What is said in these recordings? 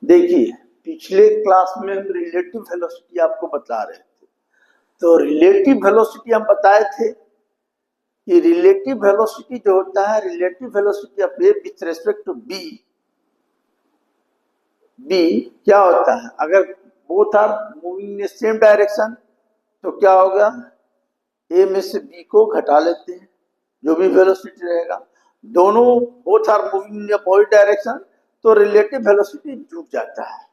देखिए, पिछले क्लास में हम रिलेटिव वेलोसिटी आपको बता रहे थे। तो रिलेटिव वेलोसिटी हम बताए थे कि रिलेटिव वेलोसिटी जो होता है, relative velocity of A with respect to B, क्या होता है, अगर both are moving in same direction तो क्या होगा, ए में से बी को घटा लेते हैं, जो भी वेलोसिटी रहेगा। दोनों both are moving in opposite direction तो रिलेटिव वेलोसिटी जुड़ जाता है।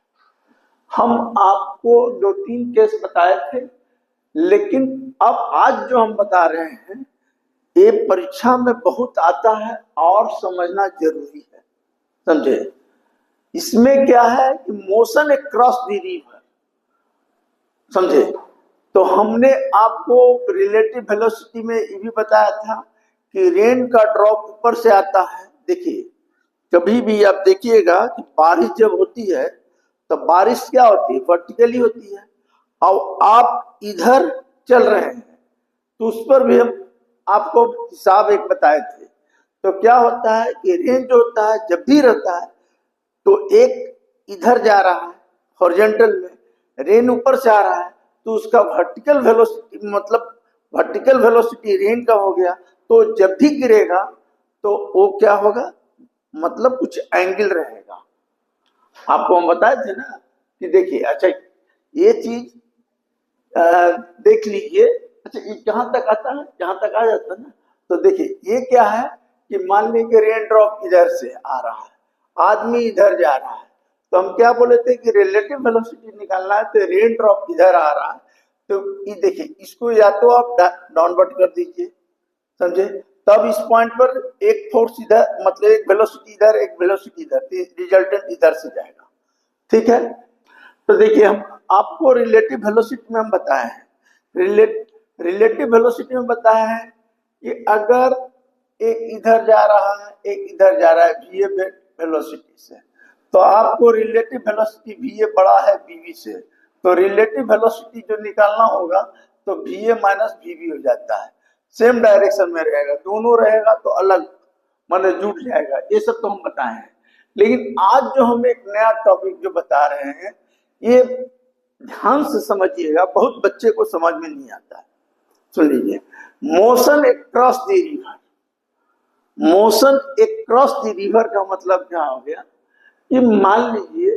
हम आपको 2-3 केस बताए थे, लेकिन अब आज जो हम बता रहे हैं ये परीक्षा में बहुत आता है और समझना जरूरी है, समझे। इसमें क्या है कि मोशन अक्रॉस द रिवर, समझे। तो हमने आपको रिलेटिव वेलोसिटी में ये भी बताया था कि रेन का ड्रॉप ऊपर से आता है। देखिए, कभी भी आप देखिएगा कि बारिश जब होती है तो बारिश क्या होती है, वर्टिकली होती है। और आप इधर चल रहे हैं तो उस पर भी हम आपको हिसाब एक बताए थे। तो क्या होता है कि रेन जो होता है जब भी रहता है तो एक इधर जा रहा है हॉरिजॉन्टल में, रेन ऊपर से आ रहा है तो उसका वर्टिकल वेलोसिटी, मतलब वर्टिकल वेलोसिटी रेन का हो गया। तो जब भी गिरेगा तो वो क्या होगा, मतलब कुछ एंगल रहेगा। आपको हम बताए थे ना कि देखिए, अच्छा ये चीज देख लीजिए। अच्छा, ये कहाँ तक आता है, जहां तक आ जाता है ना, तो देखिए ये क्या है कि मान लीजिए रेन ड्रॉप इधर से आ रहा है, आदमी इधर जा रहा है, तो हम क्या बोले थे कि रिलेटिव वेलोसिटी निकालना है तो रेन ड्रॉप इधर आ रहा है। तो ये देखिए, इसको या तो आप डाउनवर्ड कर दीजिए, समझे। तब इस पॉइंट पर एक फोर्स इधर, मतलब एक वेलोसिटी इधर एक वेलोसिटी इधर, रिजल्टेंट इधर से जाएगा, ठीक है। तो देखिए, हम आपको रिलेटिव वेलोसिटी में हम बताए हैं, रिलेटिव वेलोसिटी में बताया है कि अगर एक इधर जा रहा है एक इधर जा रहा है वी ए वेलोसिटी से, तो आपको रिलेटिव वेलोसिटी वी ए बड़ा है वी से, तो रिलेटिव वेलोसिटी जो निकालना होगा तो वी ए माइनस वी हो जाता है। सेम डायरेक्शन में रहेगा, दोनों रहेगा तो अलग मतलब जुड़ जाएगा। ये सब तो हम बताए हैं, लेकिन आज जो हम एक नया टॉपिक जो बता रहे हैं ये ध्यान से समझिएगा, बहुत बच्चे को समझ में नहीं आता है। सुन लीजिए, motion across the river. Motion across the river का मतलब क्या हो गया कि मान लीजिए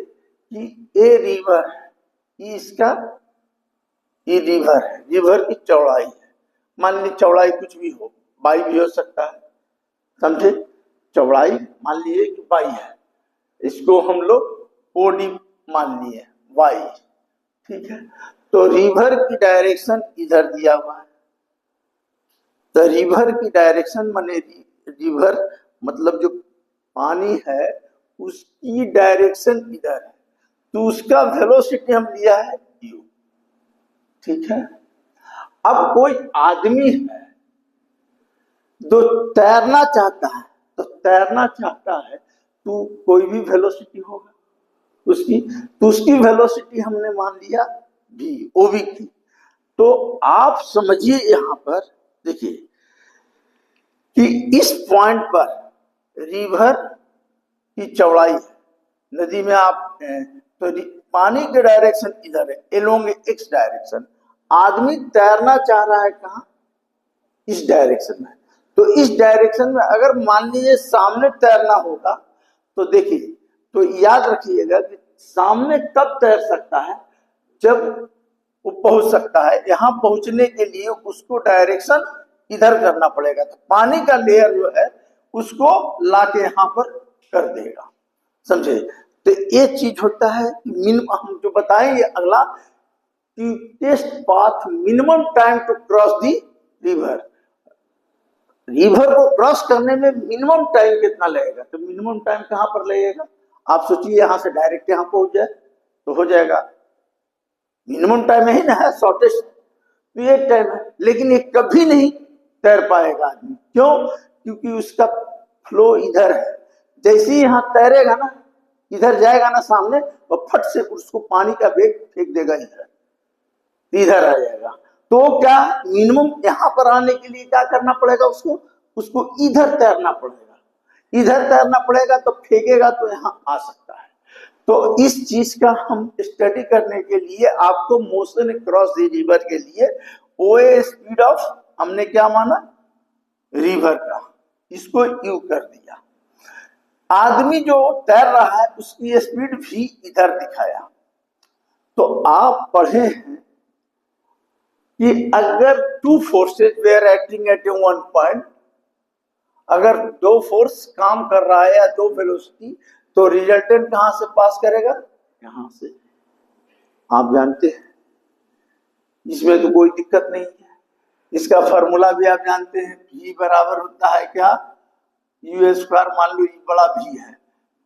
कि ए रिवर है, इसका ये रिवर है, रिवर की चौड़ाई है, मान लीजिए चौड़ाई कुछ भी हो, बाई भी हो सकता है, समझे। चौड़ाई मान लीजिए कि बाई है, इसको हम लोग ओडी मान लिए वाई, ठीक है। तो रिवर की डायरेक्शन इधर दिया हुआ है, तो रिवर की डायरेक्शन माने रिवर मतलब जो पानी है उसकी डायरेक्शन इधर है, तो उसका वेलोसिटी हम लिया है u, ठीक है। अब कोई आदमी है जो तैरना चाहता है, तो कोई भी वेलोसिटी होगा उसकी, तो उसकी वेलोसिटी हमने मान लिया v, ओवी की। तो आप समझिए यहां पर देखिए कि इस पॉइंट पर रिवर की चौड़ाई है, नदी में आप तो पानी की डायरेक्शन इधर है एलोंग एक्स डायरेक्शन, आदमी तैरना चाह रहा है कहा, इस डायरेक्शन में। तो इस डायरेक्शन में अगर मान लीजिए सामने तैरना होगा तो देखिए, तो याद रखिएगा कि सामने तब तैर सकता है जब वो पहुंच सकता है, यहां पहुंचने के लिए उसको डायरेक्शन इधर करना पड़ेगा, तो पानी का लेयर जो है उसको लाके यहां पर कर देगा, समझे। तो ये चीज होता है हम जो बताएंगे अगला कि test path minimum time to cross the river, river को क्रॉस करने में मिनिमम टाइम कितना लगेगा, तो मिनिमम टाइम कहां पर लगेगा, आप सोचिए यहां से डायरेक्ट यहां पहुंच जाए तो हो जाएगा, मिनिमम टाइम है ना, है शॉर्टेस्ट, तो ये टाइम है। लेकिन ये कभी नहीं तैर पाएगा आदमी, क्यों, क्योंकि उसका फ्लो इधर है, जैसे ही यहां तैरेगा ना इधर जाएगा ना सामने, और फट से उसको पानी का वेग फेंक देगा इधर आ जाएगा। तो क्या मिनिमम यहां पर आने के लिए क्या करना पड़ेगा, उसको इधर तैरना पड़ेगा, इधर तैरना पड़ेगा तो फेंकेगा तो यहां आ सकता है। तो इस चीज का हम स्टडी करने के लिए आपको मोशन क्रॉस द रिवर के लिए ओए स्पीड ऑफ हमने क्या माना, रिवर का, इसको यू कर दिया। आदमी जो तैर रहा है उसकी स्पीड भी इधर दिखाया। तो आप पढ़े हैं कि अगर two forces were acting at a one point, अगर दो फोर्स काम कर रहा है या दो वेलोसिटी, तो रिजल्टेंट कहां से पास करेगा, यहां से। आप जानते हैं, इसमें तो कोई दिक्कत नहीं है। इसका फॉर्मूला भी आप जानते हैं, V बराबर होता है क्या, यू स्क्वायर, मान लो ये बड़ा V है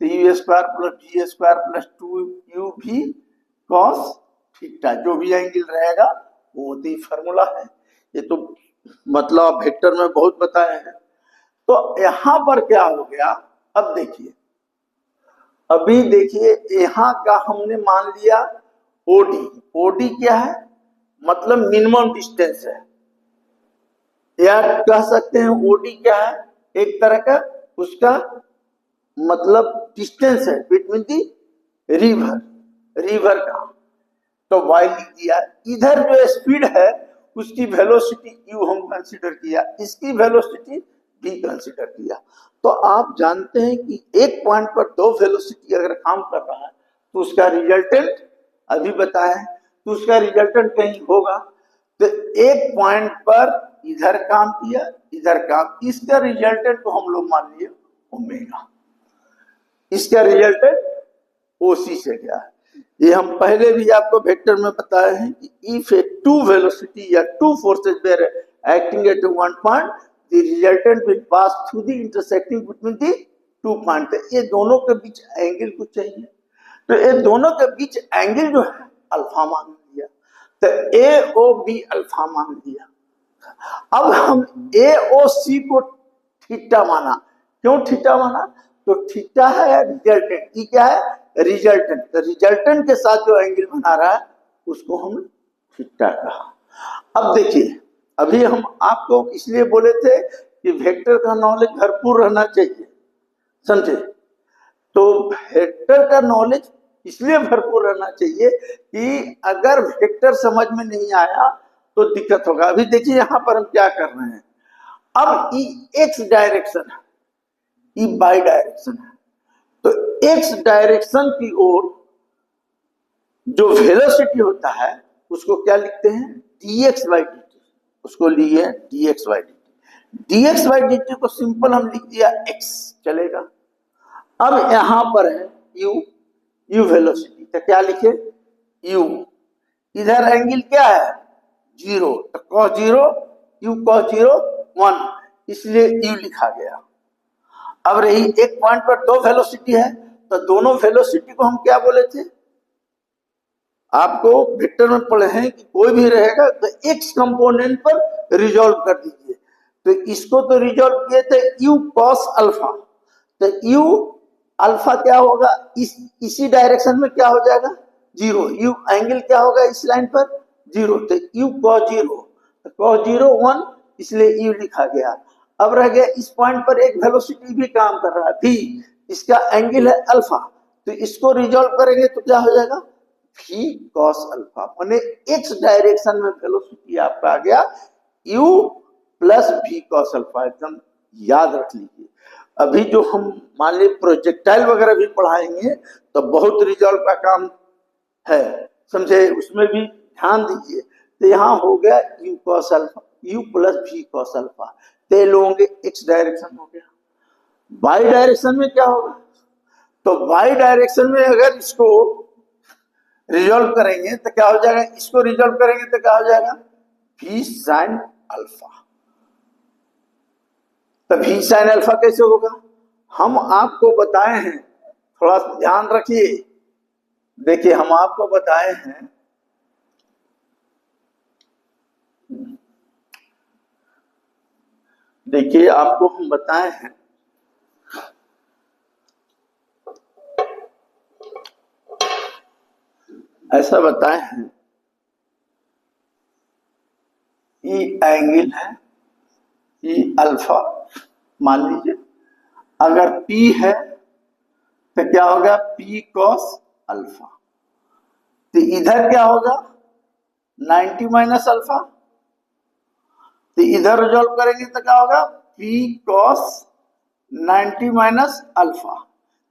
तो you square plus V square plus 2UV cos theta, जो भी एंगल रहेगा वो होती फॉर्मूला है। ये तो मतलब वेक्टर में बहुत बताए हैं। तो यहां पर क्या हो गया, अब देखिए, अभी देखिए यहां का हमने मान लिया ओडी। ओडी क्या है, मतलब मिनिमम डिस्टेंस है, या कह सकते हैं ओडी क्या है, एक तरह का उसका मतलब डिस्टेंस है बिटवीन दी रिवर का। तो वाई लिख दिया। इधर जो स्पीड है उसकी वेलोसिटी यू हम कंसीडर किया, इसकी वेलोसिटी भी कंसीडर किया। तो आप जानते हैं कि एक पॉइंट पर दो वेलोसिटी अगर काम कर रहा है तो उसका रिजल्टेंट अभी बताया है, तो उसका रिजल्टेंट कहीं होगा। तो एक पॉइंट पर इधर काम किया, इधर काम, इसका रिजल्टेंट को हम लोग मान लिए ओमेगा, इसका रिजल्टेंट ओसी से गया है। ये हम पहले भी आपको वेक्टर में बताए हैं कि इफ ए टू वेलोसिटी या two forces were acting at one point, the resultant will pass through the intersecting between the two point. ये दोनों के बीच एंगल को चाहिए, तो ये दोनों के बीच एंगल जो है अल्फा मान लिया, तो ए ओ बी अल्फा मान लिया। अब हम ए ओ सी को थीटा माना। क्यों थीटा माना, तो थीटा है रिजल्टेंट, ये क्या है, रिजल्टेंट। तो रिजल्टेंट के साथ जो एंगल बना रहा है उसको हम थीटा कहा। अब देखिए, अभी हम आपको इसलिए बोले थे कि वेक्टर का नॉलेज भरपूर रहना चाहिए, समझे। तो वेक्टर का नॉलेज इसलिए भरपूर रहना चाहिए कि अगर वेक्टर समझ में नहीं आया तो दिक्कत होगा। अभी देखिए यहां पर हम क्या कर रहे हैं, अब ई एक्स डायरेक्शन है, ई बाई डायरेक्शन है, तो एक्स डायरेक्शन की ओर जो वेलोसिटी होता है उसको क्या लिखते हैं, dx बाई dt, उसको लिए dx by dt। dx by dt को सिंपल हम लिख दिया x, चलेगा। अब यहां पर है u वेलोसिटी, तो क्या लिखे u, इधर एंगल क्या है 0, तो cos 0 u cos 0 1, इसलिए u लिखा गया। अब रही एक पॉइंट पर दो वेलोसिटी है, तो दोनों वेलोसिटी को हम क्या बोले थे, आपको वेक्टर में पढ़े हैं कि कोई भी रहेगा तो एक्स कंपोनेंट पर रिजॉल्व कर दीजिए। तो इसको तो रिजॉल्व किए थे u cos अल्फा, तो u अल्फा क्या होगा, इसी डायरेक्शन में क्या हो जाएगा 0, u एंगल क्या होगा इस लाइन पर 0, तो u cos 0, तो cos 0 1, इसलिए u लिखा गया। अब रह गया इस पॉइंट पर एक वेलोसिटी भी काम कर रहा है v, इसका एंगल है अल्फा, तो इसको रिजॉल्व करेंगे तो क्या हो जाएगा v cos अल्फा, माने x डायरेक्शन में वेलोसिटी आपका आ गया u plus v cos alpha. एकदम याद रख लीजिए। अभी जो हम मान लीजिए प्रोजेक्टाइल वगैरह भी पढ़ाएंगे तो बहुत रिजॉल्व का काम है, समझे, उसमें भी ध्यान दीजिए। तो यहाँ हो गया u cos alpha, u plus v cos alpha, ते लोगे x डायरेक्शन हो गया। बाई डायरेक्शन में क्या होगा, तो बाई डायरेक्शन में अगर इसको रिजॉल्व करेंगे तो क्या हो जाएगा, इसको रिजॉल्व करेंगे तो क्या हो जाएगा v sin अल्फा। तो v sin अल्फा कैसे होगा, हम आपको बताए हैं, थोड़ा ध्यान रखिए। देखिए हम आपको बताए हैं, देखिए आपको हम बताए हैं, ऐसा बताए हैं, ई एंगल है, ई अल्फा मान लीजिए, अगर P है तो क्या होगा P cos अल्फा। तो इधर क्या होगा 90 माइनस अल्फा, तो इधर रिजॉल्व करेंगे तो क्या होगा P cos 90 माइनस अल्फा,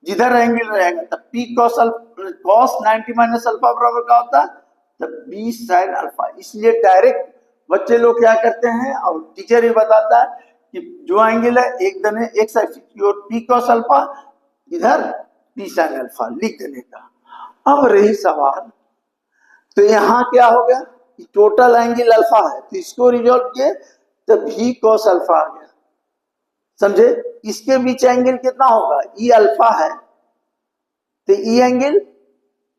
जिधर एंगल रहेगा तब P cos 90 माइनस अल्फा बराबर क्या होता है तब B sin अल्फा। इसलिए डायरेक्ट बच्चे लोग क्या करते हैं और टीचर ही बताता है कि जो एंगल है एक दने एक्स एक्सिस की ओर P cos अल्फा, इधर P sin अल्फा लिख देने का। अब रही सवाल, तो यहाँ क्या हो गया टोटल एंगल अल्फा है, तो इसको रिजॉल्व किए तो V cos अल्फा आ गया, समझे। इसके बीच एंगल कितना होगा E अल्फा है, तो E एंगल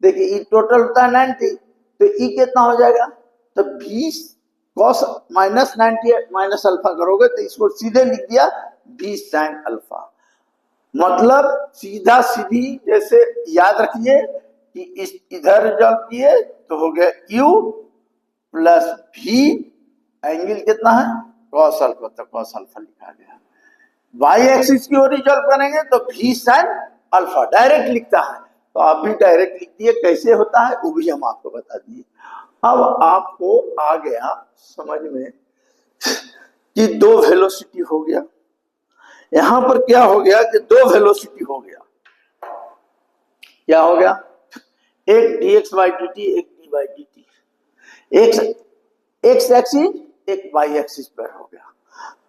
देखिए E टोटल होता है 90, तो E कितना हो जाएगा तो 20 cos माइनस 90 माइनस अल्फा करोगे तो इसको सीधे लिख दिया 20 sin अल्फा। मतलब सीधा सीधी जैसे याद रखिए कि इस इधर रिजॉल्व किए तो हो गया U प्लस V, एंगल कितना है cos अल्फा, तो cos अल्फा लिखा गया। वाई एक्सिस की ओर रिजॉल्व करेंगे तो V sin अल्फा डायरेक्ट लिखता है, तो आप भी डायरेक्ट लिख दिए, कैसे होता है वो भी हम आपको बता दिए। अब आपको आ गया समझ में कि दो वेलोसिटी हो गया, यहां पर क्या हो गया कि दो वेलोसिटी हो गया, क्या हो गया एक dx बाई dt एक d by dt, x axis एक वाई एक्सिस पर हो गया।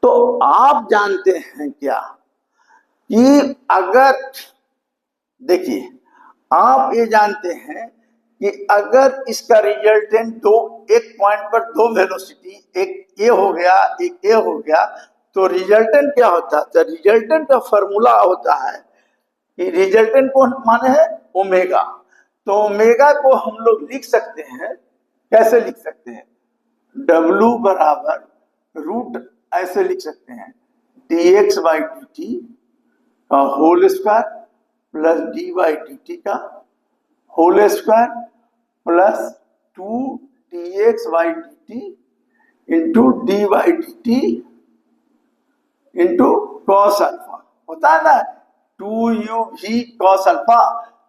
तो आप जानते हैं क्या कि अगर देखिए आप ये जानते हैं कि अगर इसका रिजल्टेंट दो एक पॉइंट पर दो वेलोसिटी एक ए हो गया एक ए हो गया तो रिजल्टेंट क्या होता है, तो रिजल्टेंट का फॉर्मूला होता है कि रिजल्टेंट को माने है ओमेगा, तो ओमेगा को हम लोग लिख सकते हैं, कैसे लिख सकते हैं W बराबर रूट ऐसे लिख सकते हैं dx बाई dt का whole square plus d by dt का whole square plus 2 dx by dt into d by dt into cos अल्फा, होता है ना 2uv cos अल्फा।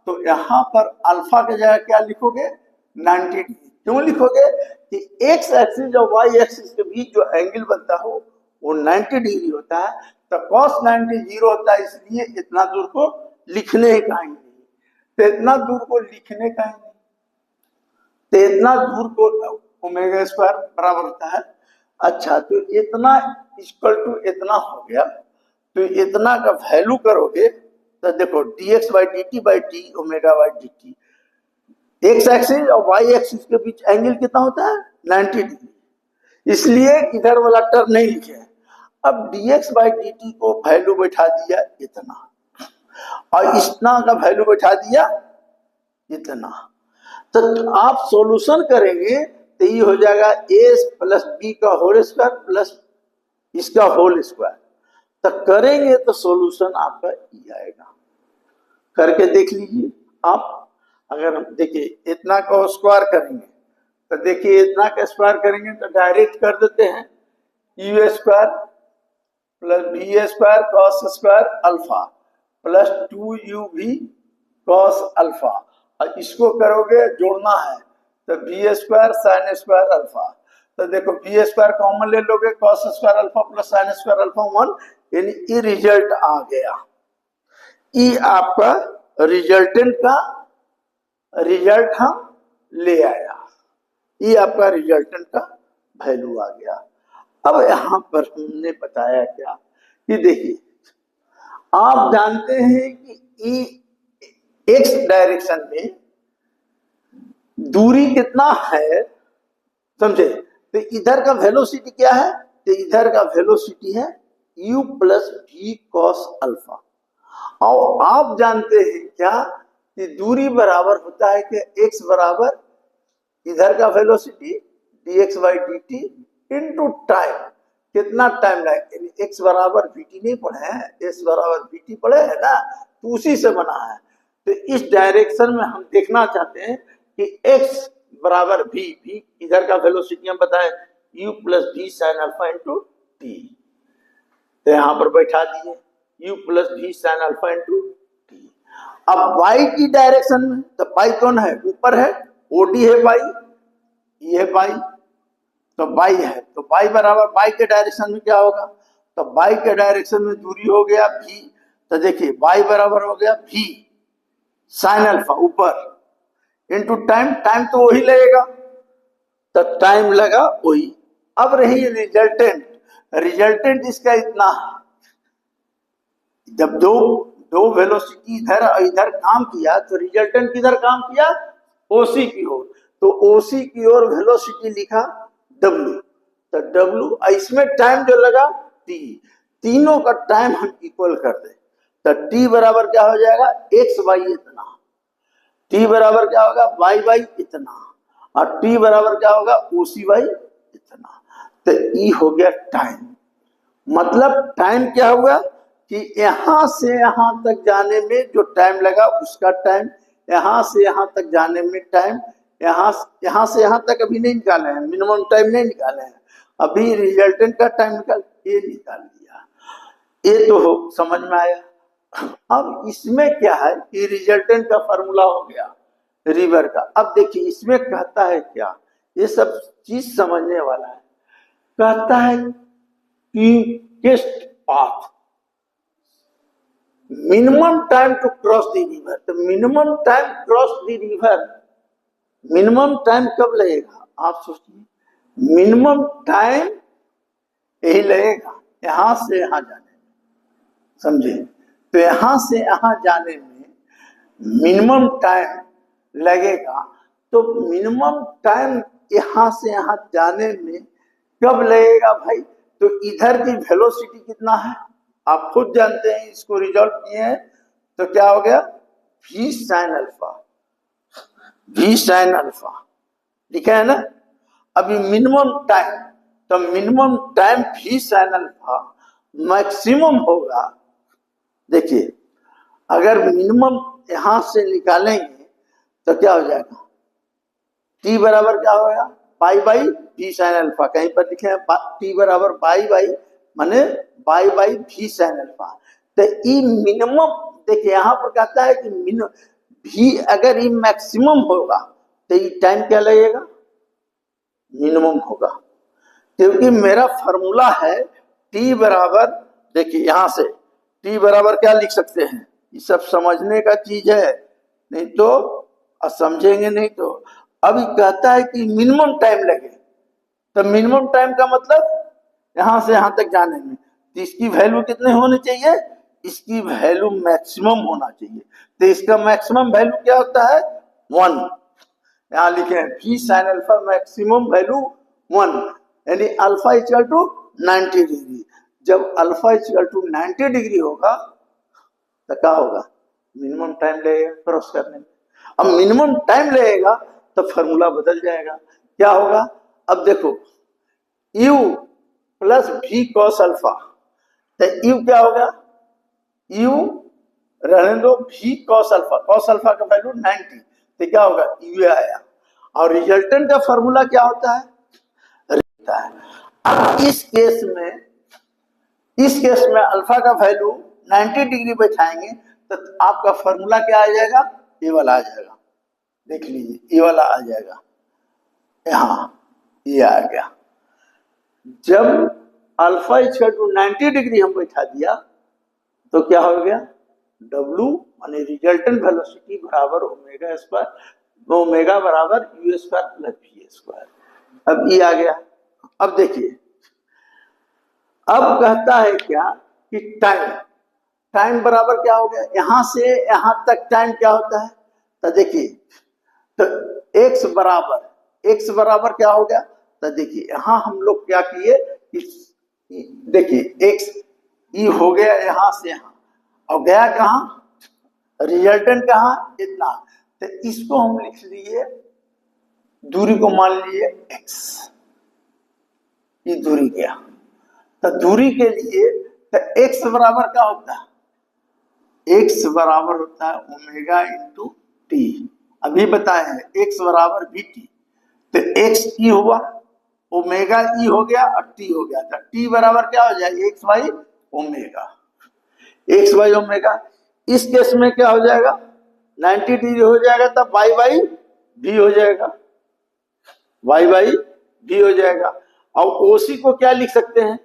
तो यहां पर अल्फा की जगह क्या लिखोगे 90 डिग्री, क्यों लिखोगे कि एक्स एक्सिस और वाई एक्सिस के बीच जो एंगल बनता हो वो 90 डिग्री होता है, तो cos 90 0 होता है, इसलिए इतना दूर को लिखने का ही नहीं, तो इतना दूर को लिखने का ही नहीं, तो इतना दूर को ओमेगा स्क्वायर बराबर होता है। अच्छा तो इतना इक्वल टू इतना हो गया, तो इतना का वैल्यू करोगे तो देखो dx by dt by T omega by dt, x axis और वाई एक्सिस के बीच एंगल कितना होता है 90 डिग्री, इसलिए इधर वाला टर्म नहीं लिखे। अब dx बाई dt को वैल्यू बैठा दिया इतना और इतना का वैल्यू बैठा दिया इतना, तो आप सॉल्यूशन करेंगे तो ये हो जाएगा a प्लस बी का होल स्क्वायर प्लस इसका होल स्क्वायर, तो करेंगे तो सॉल्यूशन आपका ये आएगा, करके देख लीजिए आप। अगर हम देखिए इतना का स्क्वायर करेंगे तो देखिए इतना का स्क्वायर करेंगे तो डायरेक्ट कर देते हैं U square plus B square cos square alpha plus 2uv cos alpha, और इसको करोगे जोड़ना है तो B square sine square alpha, तो देखो बी स्क्वायर कॉमन ले लोगे cos square alpha plus sine square alpha 1, यानी ये रिजल्ट आ गया। ये आपका रिजल्टेंट का रिजल्ट हम ले आया, ये आपका रिजल्टेंट का वैल्यू आ गया। अब यहां पर हमने बताया क्या कि देखिए आप जानते हैं कि एक्स डायरेक्शन में दूरी कितना है, समझे, तो इधर का वेलोसिटी क्या है, तो इधर का वेलोसिटी है u plus V cos alpha, और आप जानते हैं क्या कि दूरी बराबर होता है कि x बराबर इधर का velocity dx by dt into time, कितना टाइम लगेगा, x बराबर vt नहीं पढ़े हैं, s बराबर vt पढ़े है ना, तो उसी से बना है। तो इस डायरेक्शन में हम देखना चाहते हैं कि x बराबर v इधर का वेलोसिटी हम बताए u plus V sine alpha into T, तो यहां पर बैठा दिए u plus V sine alpha into T. अब y की डायरेक्शन में तो पाई कौन है, ऊपर है, ओडी है पाई, ये पाई, तो y है, तो y बराबर y के डायरेक्शन में क्या होगा, तो y के डायरेक्शन में दूरी हो गया v, तो देखिए y बराबर हो गया v साइन अल्फा ऊपर इनटू टाइम, टाइम तो वही लगेगा, तो टाइम लगा वही। अब रही रिजल्टेंट, रिजल्टेंट इसका इतना है, जब दो दो वेलोसिटी इधर और इधर काम किया तो रिजल्टेंट किधर काम किया, ओसी की ओर, तो ओसी की ओर वेलोसिटी लिखा डब्ल्यू, तो डब्ल्यू, इसमें टाइम जो लगा टी, तीनों का टाइम हम इक्वल कर दे तो टी बराबर क्या हो जाएगा, एक्स बाई इतना, टी बराबर क्या होगा, वाई बाई इतना, और टी बराबर क्या होगा, ओसी बाई इतना, तो ई हो गया टाइम। मतलब टाइम क्या हुआ कि यहां से यहां तक जाने में जो टाइम लगा उसका टाइम, यहां से यहां तक जाने में टाइम, यहां से यहां तक अभी नहीं निकाले हैं, मिनिमम टाइम नहीं निकाले हैं, अभी रिजल्टेंट का टाइम ये निकाल लिया, ये तो हो समझ में आया। अब इसमें क्या है कि रिजल्टेंट का फॉर्मूला हो गया रिवर का। अब देखिए इसमें कहता है क्या, ये सब चीज समझने वाला है, कहता है कि test path minimum time to cross the river, तो minimum time cross the river, minimum time कब लगेगा आप सोचिए, मिनिमम टाइम यही लगेगा यहां से यहां जाने में, समझे, तो यहां से यहां जाने में मिनिमम टाइम लगेगा, तो मिनिमम टाइम यहां से यहां जाने में कब लगेगा भाई, तो इधर की वेलोसिटी कितना है आप खुद जानते हैं, इसको रिजॉल्व किए हैं, तो क्या हो गया v sine alpha, v sine alpha लिखा है ना। अभी मिनिमम टाइम, तो minimum time v sine alpha maximum होगा, देखिए अगर मिनिमम यहां से निकालेंगे तो क्या हो जाएगा, t बराबर क्या होगा, pi by v sine alpha, कहीं पर लिखे हैं t बराबर पाई बाई माने by by v sine alpha, तो ई मिनिमम, देखिए यहां पर कहता है कि v अगर ई मैक्सिमम होगा तो ये टाइम क्या लगेगा, मिनिमम होगा, क्योंकि मेरा फॉर्मूला है t बराबर, देखिए यहां से t बराबर क्या लिख सकते हैं, ये सब समझने का चीज है, नहीं तो समझेंगे नहीं तो। अभी कहता है कि मिनिमम टाइम लगे, तो मिनिमम टाइम का मतलब यहां से यहां तक जाने में, तो इसकी वैल्यू कितने होने चाहिए, इसकी वैल्यू मैक्सिमम होना चाहिए, तो इसका मैक्सिमम वैल्यू क्या होता है 1, यहां लिखे हैं v sin alpha maximum value 1, यानी अल्फा इक्वल टू 90 डिग्री, जब अल्फा इक्वल टू 90 डिग्री होगा तो क्या होगा, मिनिमम टाइम लगेगा क्रॉस करने में। अब मिनिमम टाइम लगेगा तो फॉर्मूला बदल जाएगा, क्या होगा, अब देखो u plus v cos alpha, तो u क्या होगा, u रहने दो v कॉस अल्फा का वैल्यू 90, तो क्या होगा u आया, और रिजल्टेंट का फॉर्मूला क्या होता है, रहता है। अब इस केस में अल्फा का वैल्यू 90 डिग्री बैठाएंगे तो आपका फॉर्मूला क्या आ जाएगा, ये वाला आ जाएगा, देख लीजिए ये वाला आ जाएगा, यहां ये आ गया, जब अल्फा इक्वल टू 90 डिग्री हम बैठा दिया तो क्या हो गया, W माने रिजल्टेंट वेलोसिटी बराबर ओमेगा स्क्वायर, ओमेगा बराबर u square plus v square, अब ये आ गया। अब देखिए अब कहता है क्या कि टाइम बराबर क्या हो गया, यहां से यहां तक टाइम क्या होता है, तो देखिए तो x बराबर क्या हो गया, तो देखिए यहां हम लोग क्या किए, देखिए x ई हो गया यहां से यहां और गया कहां, रिजल्टेंट कहां इतना, तो इसको हम लिख लिए, दूरी को मान लिए x, ये दूरी गया, तो दूरी के लिए तो x बराबर क्या होता है, x बराबर होता है ओमेगा इंटू टी, अभी बताए हैं x बराबर भी टी, तो x ई हुआ, ओमेगा ई हो गया और टी हो गया, तो टी बराबर क्या हो जाएगा, x बाई ओमेगा, इस केस में क्या हो जाएगा, 90 डिग्री हो जाएगा तब वाई बाई भी हो जाएगा, वाई बाई भी हो जाएगा। और ओसी को क्या लिख सकते हैं,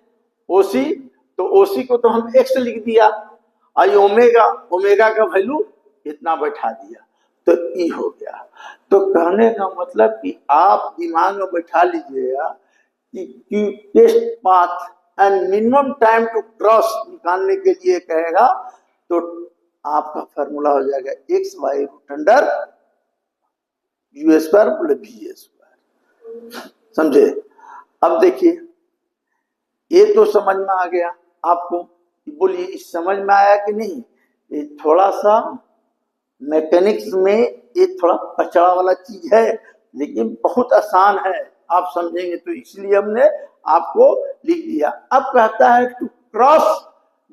ओसी, तो ओसी को तो हम एक्स लिख दिया, और ओमेगा, ओमेगा का वैल्यू इतना बैठा दिया, तो ई हो गया। तो कहने का मतलब कि आप दिमाग में बैठा लीजिएगा कि test path and minimum time to cross निकालने के लिए कहेगा, तो आपका फॉर्मूला हो जाएगा X Y root under U square plus B square. समझे? अब देखिए, ये तो समझ में आ गया आपको, बोलिए इस समझ में आया कि नहीं? ये थोड़ा सा मैकेनिक्स में ये थोड़ा पचड़ा वाला चीज है, लेकिन बहुत आसान है, आप समझेंगे तो, इसलिए हमने आपको लिख दिया। अब कहता है to cross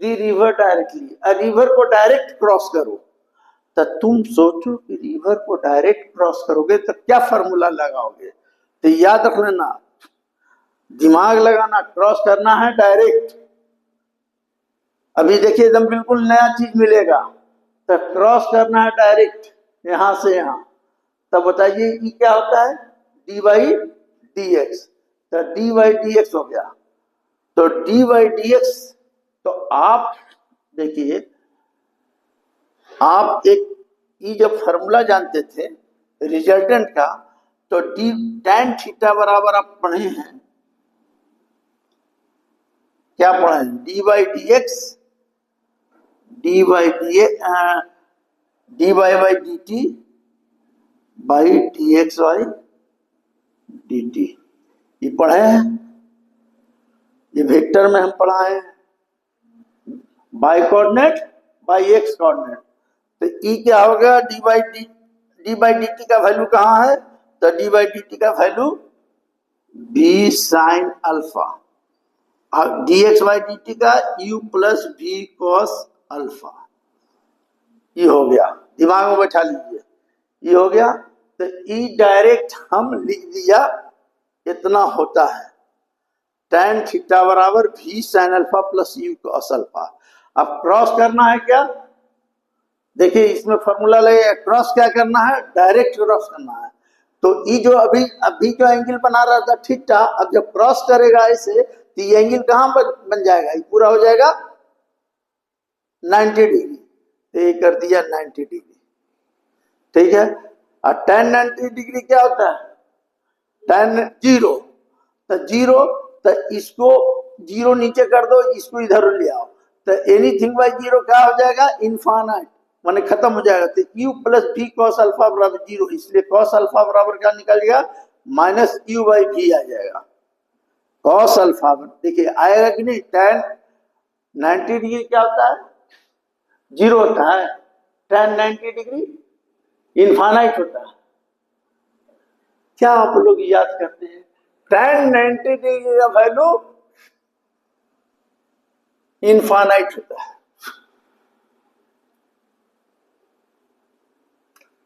the river directly, river को डायरेक्ट क्रॉस करो। तो तुम सोचो कि रिवर को डायरेक्ट क्रॉस करोगे तो क्या फॉर्मूला लगाओगे? तो याद रख लेना, दिमाग लगाना, क्रॉस करना है डायरेक्ट। अभी देखिए एकदम बिल्कुल नया चीज मिलेगा, तो क्रॉस करना है डायरेक्ट यहां से यहां। तब बताइए ये क्या होता है, डी बाई डी एक्स। तो डी बाई डी एक्स हो गया, तो डी बाई डी एक्स, तो आप देखिए, आप एक ये जब फॉर्मूला जानते थे रिजल्टेंट का, तो डी tan थीटा बराबर आप पढ़े हैं, क्या पढ़े? D by D X, D by D D Y by D T by D X Y D T, ये पढ़े हैं, ये वेक्टर में हम पढ़ाए हैं, Y coordinate by X coordinate. तो ई क्या होगा, डी बाई डी टी का वैल्यू कहाँ है? तो डी बाई डी टी का वैल्यू बी साइन अल्फा, और D X by D T का U plus B cos alpha. ये हो गया, दिमाग में बैठा लीजिए, ये हो गया। तो ई डायरेक्ट हम लिख दिया, इतना होता है tan थीटा बराबर v sin alpha plus you cos alpha. अब क्रॉस करना है क्या? देखिए इसमें फॉर्मूला लगेगा, क्रॉस क्या करना है? डायरेक्ट क्रॉस करना है। तो ये जो अभी जो एंगल बना रहा था थीटा, अब जब क्रॉस करेगा ऐसे, तो ये एंगल कहाँ बन जाएगा? ये पूरा हो जाएगा 90 डिग्री। तो ये कर दिया 90 डिग्री, ठीक है। और tan 90 डिग्री क्या होता है? tan जीरो, तो जीरो, तो इसको जीरो नीचे कर दो, इसको इधर ले आओ, तो एनीथिंग बाई जीरो क्या हो जाएगा? इनफाइनाइट, माने खत्म हो जाएगा। तो u plus v cos alpha बराबर जीरो, इसलिए cos अल्फा बराबर क्या निकलेगा? माइनस u बाई v आ जाएगा। cos अल्फा देखिए आएगा कि नहीं? tan 90 डिग्री क्या होता है? जीरो होता है, tan 90 डिग्री इनफाइनाइट होता है। क्या आप लोग याद करते हैं? tan 90 डिग्री का वैल्यू इनफाइनाइट होता है।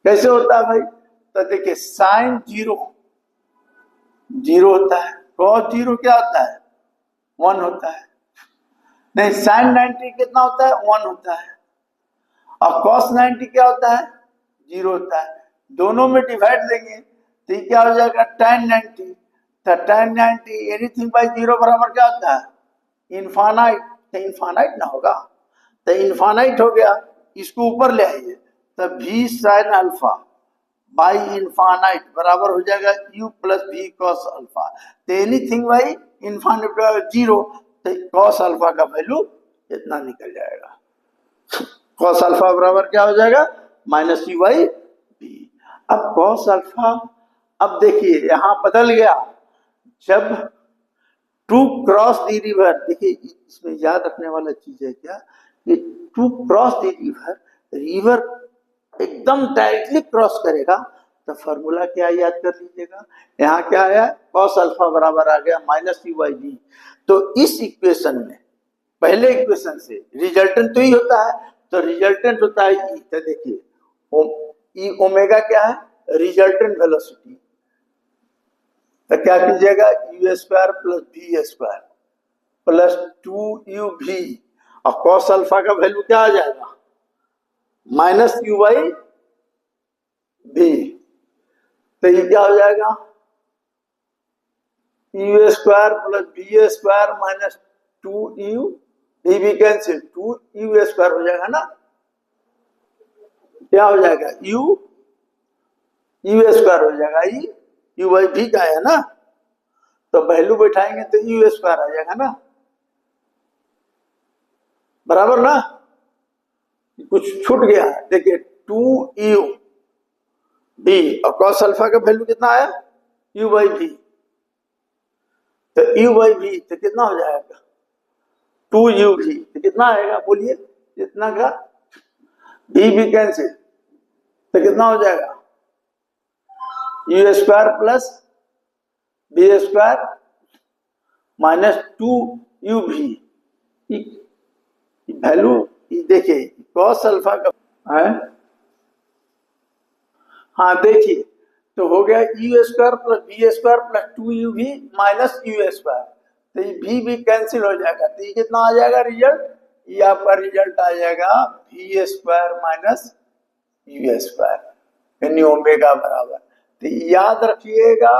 कैसे होता है भाई? तो देखिए साइन जीरो जीरो होता है, cos जीरो क्या होता है? 1 होता है। नहीं, साइन 90 कितना होता है? 1 होता है। और cos 90 क्या होता है? 0 होता है। दोनों में डिवाइड देंगे तो ये क्या हो जाएगा? tan 90। तो tan 90 एनीथिंग बाई जीरो बराबर क्या होता है? इनफाइनाइट। तो इनफाइनाइट ना होगा, तो इनफाइनाइट हो गया, इसको ऊपर ले आइए, तो v sin alpha by infinite बराबर हो जाएगा u plus v cos alpha. तो एनीथिंग बाई इनफाइनाइट जीरो, तो cos अल्फा का वैल्यू इतना निकल जाएगा। cos अल्फा बराबर क्या हो जाएगा? Minus u by v। अब cos अल्फा, अब देखिए यहां बदल गया, जब टू क्रॉस दी रिवर, देखिए इसमें याद रखने वाला चीज है क्या कि to cross the river, river एकदम डायरेक्टली क्रॉस करेगा, तो फॉर्मूला क्या याद कर लीजिएगा, यहाँ क्या आया? cos अल्फा बराबर आ गया माइनस यू बाई वी। तो इस इक्वेशन में, पहले इक्वेशन से रिजल्टेंट तो ही होता है, तो रिजल्टेंट होता है ई। तो देखिए ई ओमेगा क्या है? Resultant velocity. तो क्या कीजिएगा? U square plus V square plus 2uv, और cos अल्फा का वैल्यू क्या आ जाएगा? माइनस यू बाई भी, तो ये क्या हो जाएगा, U square plus B square minus 2u, ये भी कैंसिल, 2u स्क्वायर हो जाएगा ना, क्या हो जाएगा, यू स्क्वायर हो जाएगा, यू बाई भी का है ना, तो वैल्यू बैठाएंगे तो यू स्क्वायर आ जाएगा ना, बराबर ना, कुछ छूट गया, देखिए 2u भी, और कॉस अल्फा का वैल्यू कितना आया, u बाई भी, तो u बाई भी तो कितना हो जाएगा, 2u भी, तो कितना आएगा बोलिए, इतना का भी कैंसिल, तो कितना हो जाएगा, U square plus B square minus 2u भी, वैल्यू देखिए कॉस अल्फा का है, हाँ देखिए, तो हो गया U square plus B square plus 2u भी माइनस यू स्क्वायर, तो ये भी कैंसिल हो जाएगा, तो ये कितना आ जाएगा रिजल्ट, ये आपका रिजल्ट आ जाएगा भी स्क्वायर माइनस यू स्क्वायर यानी ओमेगा बराबर। तो याद रखिएगा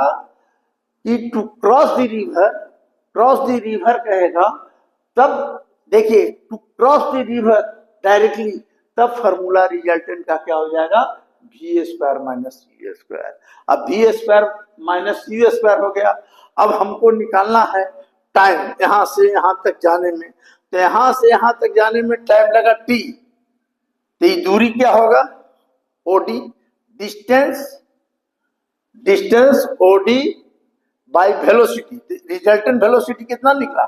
कि टू क्रॉस द रिवर कहेगा तब, देखिए to cross the river directly, तब फॉर्मूला रिजल्टेंट का क्या हो जाएगा, भी स्क्वायर माइनस यू स्क्वायर। अब भी स्क्वायर माइनस यू स्क्वायर हो गया, अब हमको निकालना है टाइम यहां से यहां तक जाने में, तो यहां से यहां तक जाने में टाइम लगा टी, तो ये दूरी क्या होगा, OD, distance OD by velocity, resultant velocity कितना निकला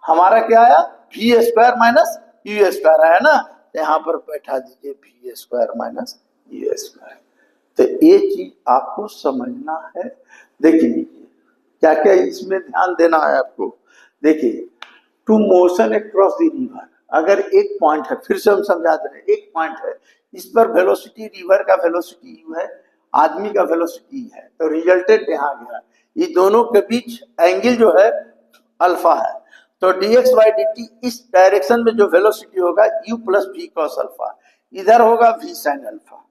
हमारा, क्या आया, भी स्क्वायर माइनस यू स्क्वायर आया ना, तो यहां पर बैठा दीजिए भी स्क्वायर माइनस यू स्क्वायर। तो ये चीज आपको समझना है। देखिए क्या क्या इसमें ध्यान देना है आपको, देखिए two motion across the river, अगर एक पॉइंट है, फिर से हम समझा दे रहे हैं, एक पॉइंट है, इस पर वेलोसिटी, रिवर का वेलोसिटी यू है, आदमी का वेलोसिटी है, तो रिजल्टेंट यहाँ गया, ये दोनों के बीच एंगल जो है अल्फा है, तो dx बाई dt इस डायरेक्शन में जो वेलोसिटी होगा u plus V cos alpha, इधर होगा v साइन अल्फा,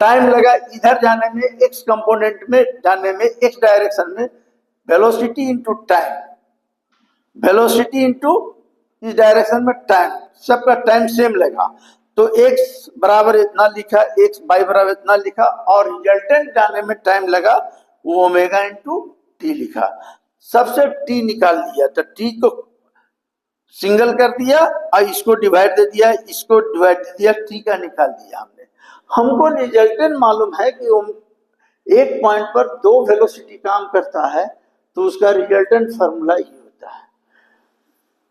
टाइम लगा इधर जाने में, x कंपोनेंट में जाने में, x डायरेक्शन में, velocity into time, velocity into इस डायरेक्शन में टाइम, सबका टाइम सेम लगा, तो x बराबर इतना लिखा, x y बराबर इतना लिखा, और रिजल्टेंट जाने में टाइम लगा वो ओमेगा इनटू टी लिखा, सबसे t निकाल दिया, तो t को सिंगल कर दिया और इसको डिवाइड दे दिया, इसको डिवाइड दे दिया, t का निकाल दिया हमने। हमको रिजल्टेंट मालूम है कि एक पॉइंट पर दो वेलोसिटी काम करता है, तो उसका रिजल्टेंट फॉर्मूला ये होता है।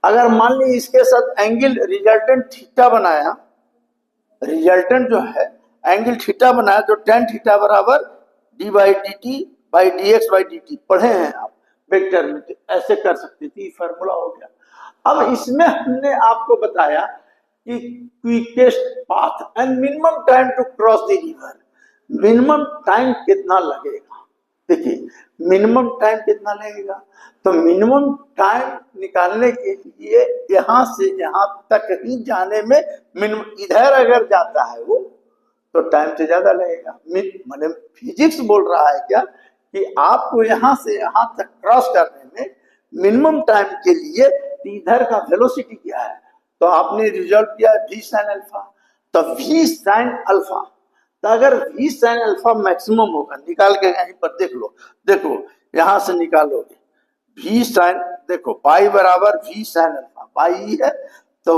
अगर मान ली इसके साथ एंगल रिजल्टेंट थीटा बनाया, रिजल्टेंट जो है एंगल थीटा बनाया, तो टेन थीटा बराबर D by D T by D X by D T, पढ़े हैं आप वेक्टर में, तो ऐसे कर सकते थे, फॉर्मूला हो गया। अब इसमें हमने आपको बताया कि quickest path and minimum time to cross the river, minimum time कितना लगेगा, देखिए मिनिमम टाइम कितना लगेगा, तो मिनिमम टाइम निकालने के लिए यहां से यहां तक ही जाने में मिनिमम, इधर अगर जाता है वो तो टाइम से ज्यादा लगेगा, मैंने फिजिक्स बोल रहा है क्या कि आपको यहां से यहां तक क्रॉस करने में मिनिमम टाइम के लिए इधर का वेलोसिटी क्या है, तो आपने रिजल्ट किया वी साइन अल्फा, तो वी साइन अल्फा, तो अगर वी साइन अल्फा मैक्सिमम होगा, निकाल के यहीं पर देख लो, देखो यहां से निकालोगे वी साइन, देखो बाई बराबर वी साइन अल्फा, बाई है तो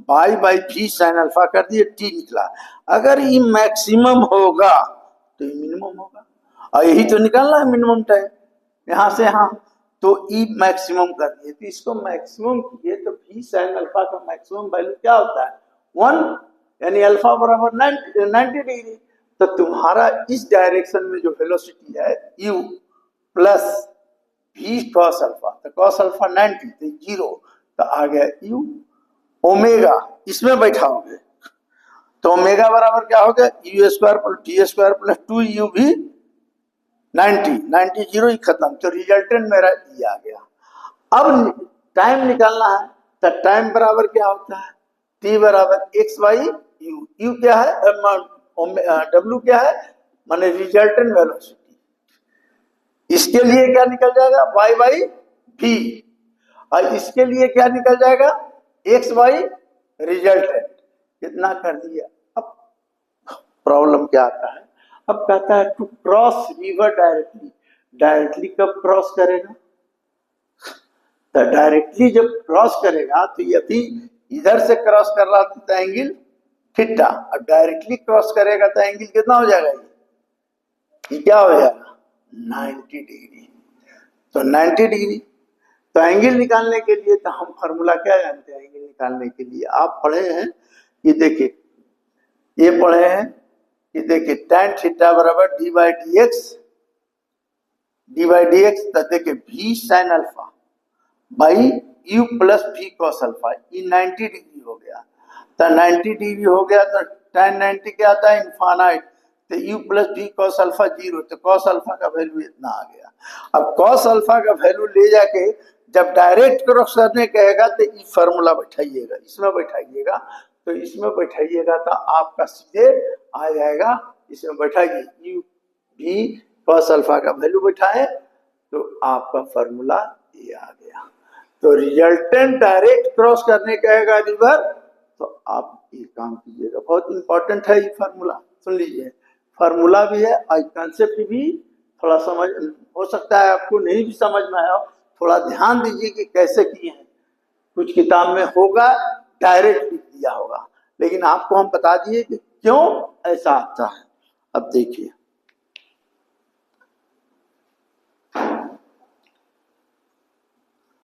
by by V sine alpha कर दिए, टी निकला, अगर ये मैक्सिमम होगा तो ये मिनिमम होगा, और यही तो निकालना है मिनिमम टाइम यहां से यहां, तो ई मैक्सिमम कर दिए, तो इसको मैक्सिमम किए, तो वी साइन अल्फा का मैक्सिमम वैल्यू क्या होता है 1, यानी अल्फा बराबर 90 डिग्री, तो तुम्हारा इस डायरेक्शन में जो वेलोसिटी है u plus V cos alpha, तो कॉस अल्फा 90 तो 0, तो आ गया u ओमेगा, इसमें बैठाओगे तो ओमेगा बराबर क्या हो गया, U square plus T square plus 2u भी 90 जीरो ही खत्म, तो रिजल्टेंट मेरा ये आ गया। अब टाइम निकालना है, तो टाइम बराबर क्या होता है, t बराबर x बाई यू, यू क्या है डब्ल्यू क्या है, माने रिजल्टेंट वेलोसिटी। इसके लिए क्या निकल जाएगा, वाई बाई वी, और इसके लिए क्या निकल जाएगा, एक्स बाई रिजल्टेंट। कितना कर दिया। अब प्रॉब्लम क्या आता है, अब कहता है to cross river directly, directly कब क्रॉस करेगा, तो डायरेक्टली जब क्रॉस करेगा तो यदि इधर से क्रॉस कर रहा तो एंगल थीटा, और डायरेक्टली क्रॉस करेगा तो एंगल कितना हो जाएगा, ये क्या हो जाएगा 90 डिग्री। तो 90 डिग्री, तो एंगल निकालने के लिए तो हम फॉर्मूला क्या जानते हैं एंगल निकालने के लिए, आप पढ़े हैं, ये देखिए, ये पढ़े हैं, ये देखिए tan थीटा बराबर डी बाई डी एक्स, तो देखिए v sin alpha by u plus v cos alpha, ये 90 डिग्री हो गया। तो 90 डिग्री हो गया तो tan 90 क्या आता है, इनफाइनाइट, तो u plus v cos alpha 0, तो cos अल्फा का वैल्यू इतना आ गया। अब cos अल्फा का वैल्यू ले जाके जब डायरेक्ट क्रॉस करने कहेगा तो ये फार्मूला बैठाइएगा, इसमें बैठाइएगा, तो इसमें बैठाइएगा तो आपका सीधे आ जाएगा, इसमें बैठाइए u v cos अल्फा का वैल्यू बैठाए तो आपका फार्मूला ये आ गया। तो रिजल्टेंट डायरेक्ट क्रॉस करने कहेगा रिवर, तो आप ये काम कीजिएगा, बहुत इंपॉर्टेंट है ये फार्मूला, सुन लीजिए, फार्मूला भी है और कंसेप्ट भी थोड़ा समझ, हो सकता है आपको नहीं भी समझ में आया, थोड़ा ध्यान दीजिए कि कैसे किए हैं, कुछ किताब में होगा डायरेक्ट लिख दिया होगा, लेकिन आपको हम बता दिए कि क्यों ऐसा आता है। अब देखिए